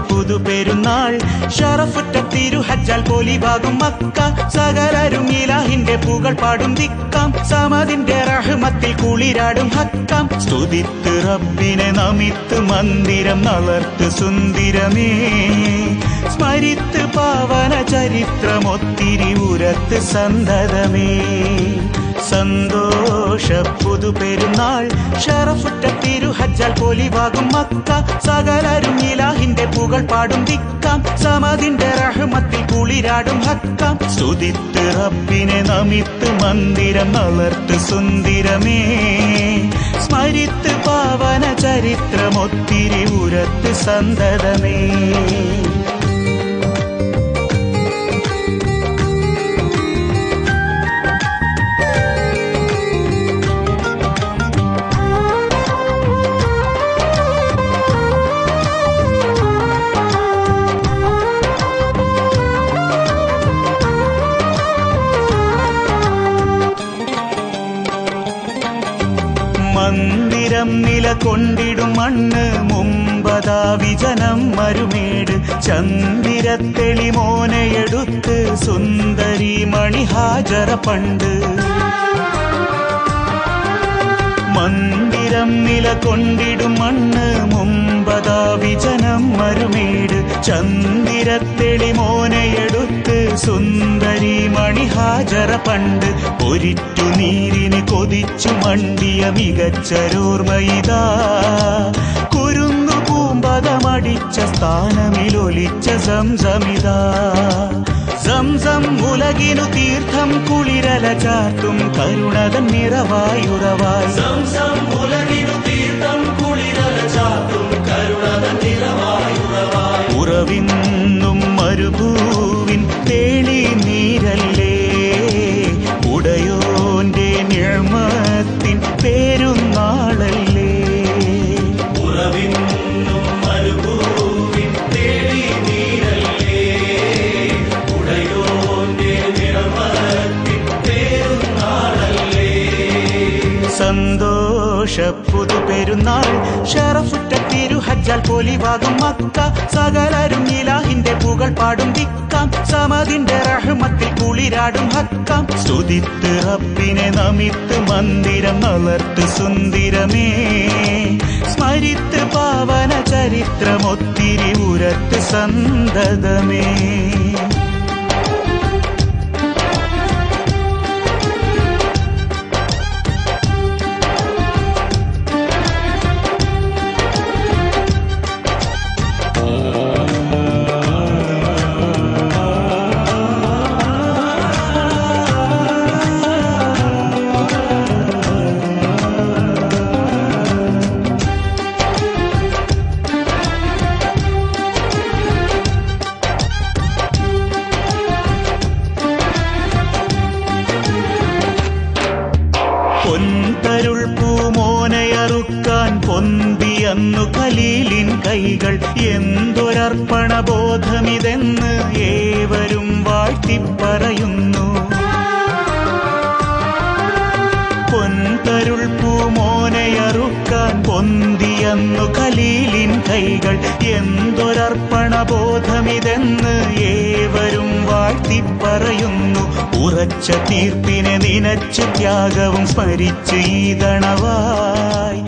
പുതുപെരുന്നാൾ ഷറഫുറ്റ തിരുഹജ്ജാൽ പൊലിവാകും Mecca സകലരും ഇലാഹിന്റെ പുകൾ പാടും ദിക്കാം സമദിന്റെ റഹ്മത്തിൽ കുളിരാടും ഹക്കാം സ്തുതിത്ത് റബ്ബിനെ നമിത്ത് മന്ദിരം നളർത്ത് സുന്ദരമേ സ്മരിത്ത് പാവന ചരിത്രമൊത്തിരി ഉരത്ത് സന്തതമേ സന്തോഷ പുതുപെരുന്നാൾ ഷറഫുറ്റ തിരുഹജ്ജാൽ പൊലിവാകും മക്ക സകലരും ഇലാഹിന്റെ പുകൾ പാടും ദിക്കാം സമദിന്റെ റഹ്മത്തിൽ കുളിരാടും ഹക്കാം സ്തുതിത്ത് റബ്ബിനെ നമിത്ത് മന്ദിരം നളർത്ത് സുന്ദരമേ സ്മരിത്ത് പാവന ചരിത്രമൊത്തിരി ഉരത്ത് സന്തതമേ മന്ദിരം നിലകൊണ്ടിടും മണ്ണ് മുമ്പതാ വിജനം മരുമേട് ചന്ദിരത്തെളി മോനയെടുത്ത് സുന്ദരി മണിഹാജറ പണ്ട് മന്ദിരം നിലകൊണ്ടിടും മണ്ണ് മുമ്പതാ വിജനം മരുമേട് ചന്ദിരത്തെളി മോനയെടുത്ത് സുന്ദരി മണിഹാജറ പണ്ട് ഒരിറ്റു നീരിന് കൊതിച്ചു മണ്ടിയ മികച്ചരോർമ്മയിതാ കുരുന്നു പൂമ്പതമടിച്ച സ്ഥാനമിലൊലിച്ച സംസമിതാ സംസം ഉലകിനു തീർത്ഥം കുളിരല ചാർത്തും കരുണതൻ നിറവായുറവായി സംസം ഉലകിനു തീർത്ഥം കുളിരല ചാർത്തും കരുണതൻ നിറവായുറവായി ഉറവിന്നും മരുഭൂവിൻ തേളി നീരല്ലേ ഉടയോന്റെ നിഴമത്തിൻ പെരുന്നാളല്ലേ ഉറവിന്നും മരുഭൂവിൻ തേളി നീരല്ലേ ഉടയോന്റെ നിഴമത്തിൻ പെരുന്നാളല്ലേ സന്തോഷ പുതുപെരുന്നാൾ ഷറഫുറ്റ തിരുഹജ്ജാൽ പൊലിവാകും മക്ക സകലരും ഇലാഹിന്റെ പുകൾ പാടും ദിക്കാം സമദിന്റെ റഹ്മത്തിൽ കുളിരാടും ഹക്കാം സ്തുതിത്ത് റബ്ബിനെ നമിത്ത് മന്ദിരം നളർത്ത് സുന്ദരമേ സ്മരിത്ത് പാവന ചരിത്രമൊത്തിരി ഉരത്ത് സന്തതമേ പൊൻതരുൾ പൂമോനയറുക്കാൻ പൊന്തിയന്നു ഖലീലിൻ കൈകൾ എന്തൊരർപ്പണബോധമിതെന്ന് ഏവരും വാഴ്ത്തിപ്പറയുന്നു പൊൻതരുൾ പൂമോനയറുക്കാൻ പൊന്തിയന്നു ഖലീലിൻ കൈകൾ എന്തൊരർപ്പണബോധമിതെന്ന് ഏവരും വാഴ്ത്തിപ്പറയുന്നു ഉറച്ച തീർപ്പിനെ നിനച്ചു ത്യാഗവും സ്മരിച്ച് ഈ തണവായി